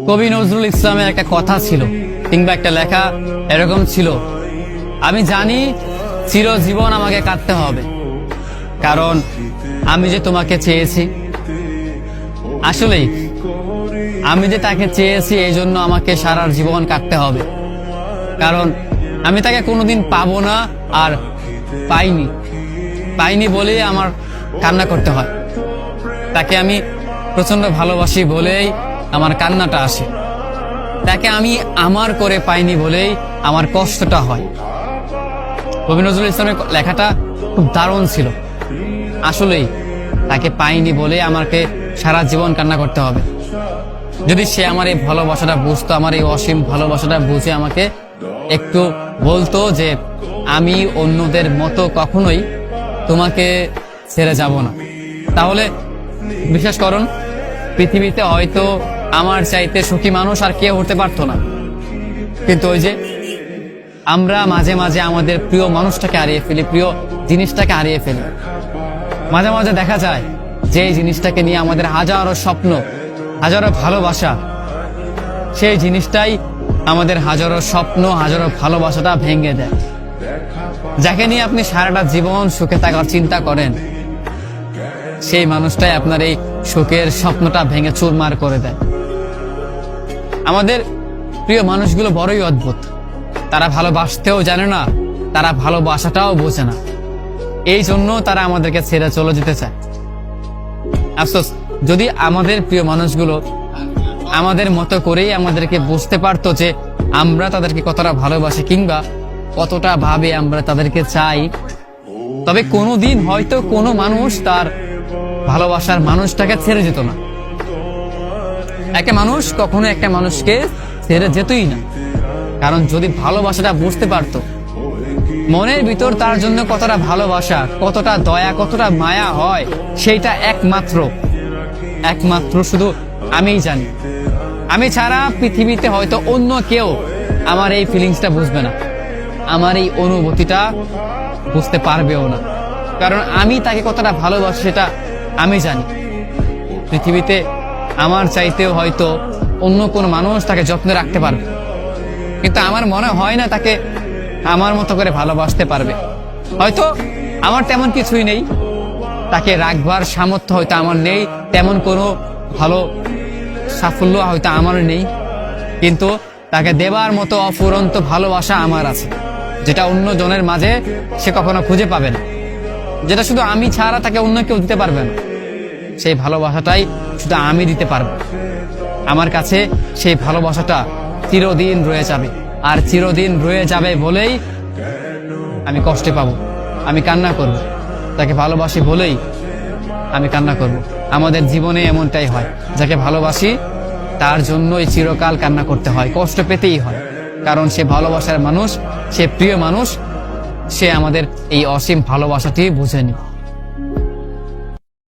কবি নজরুল ইসলামের একটা কথা ছিল কিংবা একটা লেখা এরকম ছিল, আমি জানি চিরজীবন আমাকে কাঁদতে হবে, কারণ আমি যে তোমাকে চেয়েছি। আসলেই আমি যে তাকে চেয়েছি এই জন্য আমাকে সারা জীবন কাটতে হবে, কারণ আমি তাকে কোনোদিন পাবো না, আর পাইনি বলেই আমার কান্না করতে হয়। তাকে আমি প্রচন্ড ভালোবাসি বলেই আমার কান্নাটা আসে। তাকে আমি আমার করে পাইনি বলেই আমার কষ্টটা হয়। কবি নজরুল ইসলামের লেখাটা খুব দারুণ ছিল। আসলেই তাকে পাইনি বলে আমাকে সারা জীবন কান্না করতে হবে। যদি সে আমার এই ভালোবাসাটা বুঝতো, আমার এই অসীম ভালোবাসাটা বুঝে আমাকে একটু বলতো যে আমি অন্যদের মতো কখনোই তোমাকে ছেড়ে যাব না, তাহলে বিশ্বাস করুন পৃথিবীতে হয়তো আমার চাইতে সুখী মানুষ আর কেউ হতে পারতো না। কিন্তু ওই যে আমরা মাঝে মাঝে আমাদের প্রিয় মানুষটাকে হারিয়ে ফেলি, প্রিয় জিনিসটাকে হারিয়ে ফেলি। মাঝে মাঝে দেখা যায় যে জিনিসটাকে নিয়ে আমাদের হাজারো স্বপ্ন, হাজারো ভালোবাসা, সেই জিনিসটাই আমাদের হাজারো স্বপ্ন, হাজারো ভালোবাসাটা ভেঙে দেয়। যাকে নিয়ে আপনি সারাটা জীবন সুখে থাকার চিন্তা করেন, সেই মানুষটাই আপনার এই সুখের স্বপ্নটা ভেঙে চুরমার করে দেয়। আমাদের প্রিয় মানুষগুলো বড়ই অদ্ভুত। তারা ভালোবাসতেও জানে না, তারা ভালোবাসাটাও বোঝে না, এই জন্য তারা আমাদেরকে ছেড়ে চলে যেতে চায়। আফসোস, যদি আমাদের প্রিয় মানুষগুলো আমাদের মতো করেই আমাদেরকে বুঝতে পারতো যে আমরা তাদেরকে কতটা ভালোবাসি কিংবা কতটা ভাবে আমরা তাদেরকে চাই, তবে কোনোদিন হয়তো কোনো মানুষ তার ভালোবাসার মানুষটাকে ছেড়ে যেত না। একটা মানুষ কখনো একটা মানুষকে ছেড়ে যেতই না, কারণ যদি ভালোবাসাটা বুঝতে পারতো, মনের ভিতর তার জন্য কতটা ভালোবাসা, কতটা দয়া, কতটা মায়া হয়, সেইটা একমাত্র শুধু আমিই জানি। আমি ছাড়া পৃথিবীতে হয়তো অন্য কেউ আমার এই ফিলিংসটা বুঝবে না, আমার এই অনুভূতিটা বুঝতে পারবেও না, কারণ আমি তাকে কতটা ভালোবাসি সেটা আমি জানি। পৃথিবীতে আমার চাইতেও হয়তো অন্য কোনো মানুষ তাকে যত্নে রাখতে পারবে, কিন্তু আমার মনে হয় না তাকে আমার মতো করে ভালোবাসতে পারবে। হয়তো আমার তেমন কিছুই নেই, তাকে রাখবার সামর্থ্য হয়তো আমার নেই, তেমন কোনো ভালো সাফল্য হয়তো আমার নেই, কিন্তু তাকে দেবার মতো অফুরন্ত ভালোবাসা আমার আছে, যেটা অন্য জনের মাঝে সে কখনো খুঁজে পাবে না, যেটা শুধু আমি ছাড়া তাকে অন্য কেউ দিতে পারবে না। সেই ভালোবাসাটাই শুধু আমি দিতে পারবো। আমার কাছে সেই ভালোবাসাটা চিরদিন রয়ে যাবে, আর চিরদিন রয়ে যাবে বলেই আমি কষ্টে পাবো, আমি কান্না করব। তাকে ভালোবাসি বলেই আমি কান্না করব। আমাদের জীবনে এমনটাই হয়, যাকে ভালোবাসি তার জন্যই চিরকাল কান্না করতে হয়, কষ্ট পেতেই হয়, কারণ সে ভালোবাসার মানুষ, সে প্রিয় মানুষ, সে আমাদের এই অসীম ভালোবাসাটি বুঝেনি।